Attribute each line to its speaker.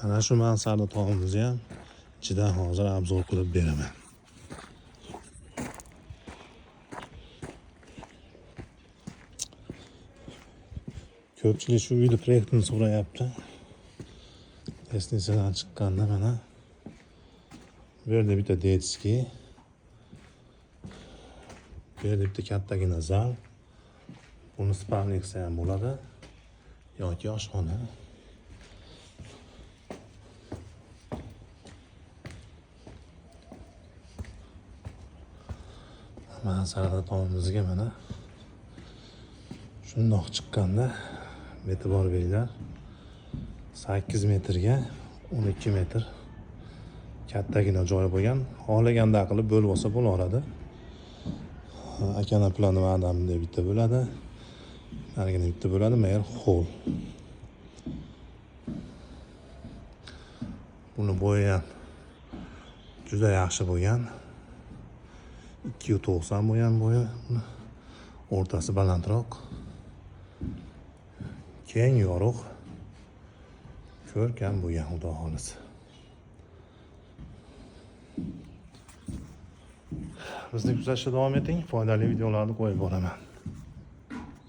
Speaker 1: Ana shu mansarda tog'imizni ham ichidan hozir obzor qilib beraman. Ko'pchilik shu uyni proyektini so'rayapti. Lestnitsadan chiqqanda mana bu yerda bitta detskiy, bu yerda bitta kattagina zal, buni spalniyasi ham bo'ladi yoki oshxona. Mansarda tomimizga mana shundoq chiqqanda e'tibor beringlar, 8 metrga 12 metr kattagina joy bo'lgan. Xohlaganda qilib bo'lib olsa bo'laveradi. Akana plani va'damda bitta bo'ladi. Narigina bitta bo'ladi, mayer hol. Buni bo'yi ham juda yaxshi bo'lgan. 290 bo'lgan bo'yi. O'rtasi balandroq. Keng yorug'. Ko'rkam bo'lgan, xudo xolisi. Bizni kuzatishda davom eting. Foydali videolarni qo'yib boraman.